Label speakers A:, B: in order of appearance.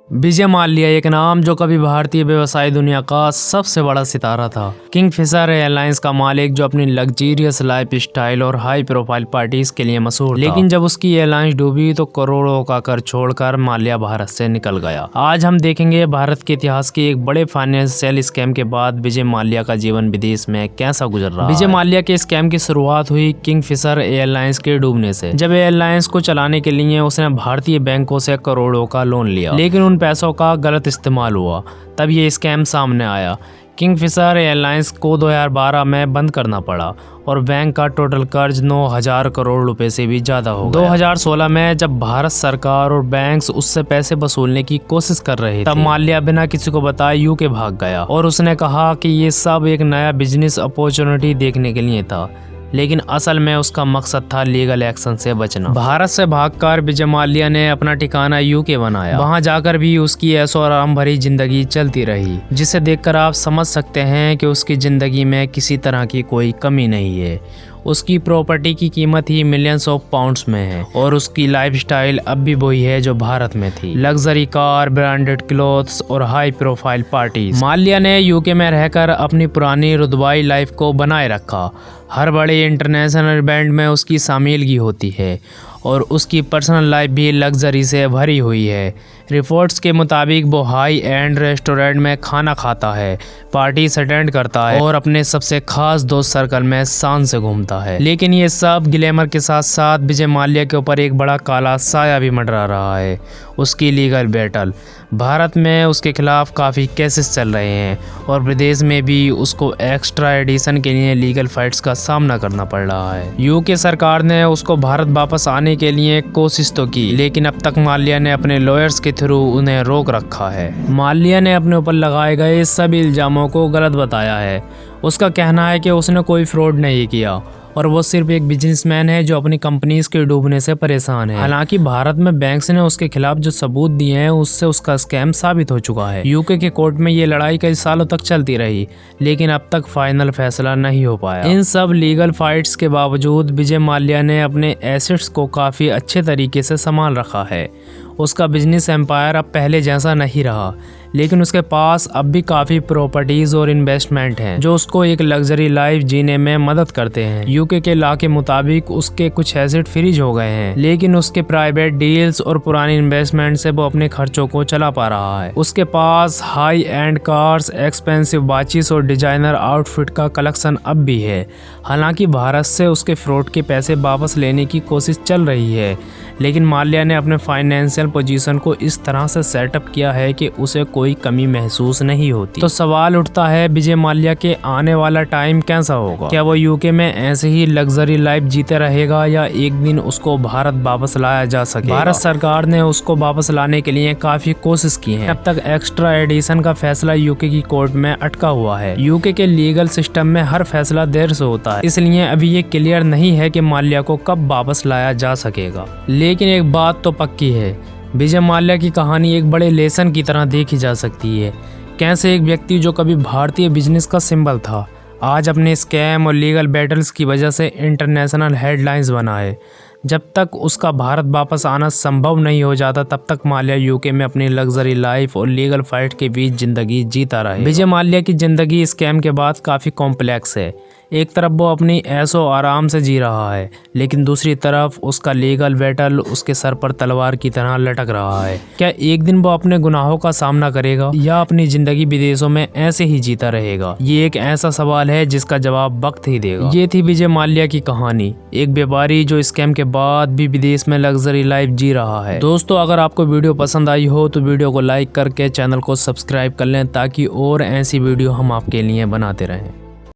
A: विजय माल्या एक नाम जो कभी भारतीय व्यवसाय दुनिया का सबसे बड़ा सितारा था। किंगफिशर एयरलाइंस का मालिक जो अपनी लग्जरियस लाइफ स्टाइल और हाई प्रोफाइल पार्टीज के लिए मशहूर था। लेकिन जब उसकी एयरलाइंस डूबी तो करोड़ों का कर छोड़कर माल्या भारत से निकल गया। आज हम देखेंगे भारत के इतिहास के एक बड़े फाइनेंशियल स्कैम के बाद विजय माल्या का जीवन विदेश में कैसा गुजर रहा है। विजय माल्या के स्कैम की शुरुआत हुई किंगफिशर एयरलाइंस के डूबने से। जब एयरलाइंस को चलाने के लिए उसने भारतीय बैंकों से करोड़ों का लोन लिया, लेकिन उन पैसों का गलत इस्तेमाल हुआ। तब ये स्कैम सामने आया। किंगफिशर एयरलाइंस को 2012 में बंद करना पड़ा और बैंक का टोटल कर्ज 9,000 करोड़ रुपए से भी ज्यादा हो गया। 2016 में जब भारत सरकार और बैंक्स उससे पैसे वसूलने की कोशिश कर रहे थे, तब माल्या बिना किसी को बताए यूके भाग गया और उसने कहा कि ये सब एक नया बिजनेस अपॉर्चुनिटी देखने के लिए था, लेकिन असल में उसका मकसद था लीगल एक्शन से बचना। भारत से भागकर विजय माल्या ने अपना ठिकाना यूके बनाया। वहां जाकर भी उसकी ऐशो आराम भरी जिंदगी चलती रही, जिसे देखकर आप समझ सकते हैं कि उसकी जिंदगी में किसी तरह की कोई कमी नहीं है। उसकी प्रॉपर्टी की कीमत ही मिलियंस ऑफ पाउंड्स में है और उसकी लाइफस्टाइल अब भी वही है जो भारत में थी। लग्जरी कार, ब्रांडेड क्लोथ्स और हाई प्रोफाइल पार्टीज। माल्या ने यूके में रहकर अपनी पुरानी रुतबाई लाइफ को बनाए रखा। हर बड़े इंटरनेशनल इवेंट में उसकी शामिलगी होती है और उसकी पर्सनल लाइफ भी लग्जरी से भरी हुई है। रिपोर्ट्स के मुताबिक वो हाई एंड रेस्टोरेंट में खाना खाता है, पार्टीज अटेंड करता है और अपने सबसे खास दोस्त सर्कल में शान से घूमता है। लेकिन ये सब ग्लैमर के साथ साथ विजय माल्या के ऊपर एक बड़ा काला साया भी मंडरा रहा है, उसकी लीगल बैटल। भारत में उसके खिलाफ काफ़ी केसेस चल रहे हैं और विदेश में भी उसको एक्स्ट्रा एडिशन के लिए लीगल फाइट्स का सामना करना पड़ रहा है। यूके सरकार ने उसको भारत वापस आने के लिए कोशिश तो की, लेकिन अब तक माल्या ने अपने लॉयर्स के थ्रू उन्हें रोक रखा है। माल्या ने अपने ऊपर लगाए गए सभी इल्जामों को गलत बताया है। उसका कहना है कि उसने कोई फ्रॉड नहीं किया और वो सिर्फ एक बिजनेसमैन है जो अपनी कंपनीज के डूबने से परेशान है। हालांकि भारत में बैंक्स ने उसके खिलाफ जो सबूत दिए हैं उससे उसका स्कैम साबित हो चुका है। यूके के कोर्ट में ये लड़ाई कई सालों तक चलती रही, लेकिन अब तक फाइनल फैसला नहीं हो पाया। इन सब लीगल फाइट्स के बावजूद विजय माल्या ने अपने एसेट्स को काफी अच्छे तरीके से संभाल रखा है। उसका बिजनेस एम्पायर अब पहले जैसा नहीं रहा, लेकिन उसके पास अब भी काफ़ी प्रॉपर्टीज़ और इन्वेस्टमेंट हैं जो उसको एक लग्जरी लाइफ जीने में मदद करते हैं। यूके के लॉ के मुताबिक उसके कुछ एसेट फ्रीज हो गए हैं, लेकिन उसके प्राइवेट डील्स और पुरानी इन्वेस्टमेंट से वो अपने खर्चों को चला पा रहा है। उसके पास high end cars, expensive watches और डिजाइनर आउटफिट का कलेक्शन अब भी है। हालांकि भारत से उसके फ्रॉड के पैसे वापस लेने की कोशिश चल रही है, लेकिन माल्या ने अपने फाइनेंशियल पोजीशन को इस तरह से सेटअप किया है कि उसे कोई कमी महसूस नहीं होती। तो सवाल उठता है, विजय माल्या के आने वाला टाइम कैसा होगा? क्या वो यूके में ऐसे ही लग्जरी लाइफ जीते रहेगा या एक दिन उसको भारत वापस लाया जा सके? भारत सरकार ने उसको वापस लाने के लिए काफी कोशिश की है। अब तक एक्स्ट्रा एडिशन का फैसला यूके की कोर्ट में अटका हुआ है। यूके के लीगल सिस्टम में हर फैसला देर से होता है, इसलिए अभी ये क्लियर नहीं है कि माल्या को कब वापस लाया जा सकेगा। लेकिन एक बात तो पक्की है, विजय माल्या की कहानी एक बड़े लेसन की तरह देखी जा सकती है। कैसे एक व्यक्ति जो कभी भारतीय बिजनेस का सिंबल था, आज अपने स्कैम और लीगल बैटल्स की वजह से इंटरनेशनल हेडलाइंस बना है। जब तक उसका भारत वापस आना संभव नहीं हो जाता, तब तक माल्या यूके में अपनी लग्जरी लाइफ और लीगल फाइट के बीच जिंदगी जीता रहे। विजय माल्या की जिंदगी स्कैम के बाद काफ़ी कॉम्प्लेक्स है। एक तरफ वो अपनी ऐशो आराम से जी रहा है, लेकिन दूसरी तरफ उसका लीगल बैटल उसके सर पर तलवार की तरह लटक रहा है। क्या एक दिन वो अपने गुनाहों का सामना करेगा या अपनी जिंदगी विदेशों में ऐसे ही जीता रहेगा? ये एक ऐसा सवाल है जिसका जवाब वक्त ही देगा। ये थी विजय माल्या की कहानी, एक व्यापारी जो स्कैम के बाद भी विदेश में लग्जरी लाइफ जी रहा है। दोस्तों, अगर आपको वीडियो पसंद आई हो तो वीडियो को लाइक करके चैनल को सब्सक्राइब कर लें, ताकि और ऐसी वीडियो हम आपके लिए बनाते रहें।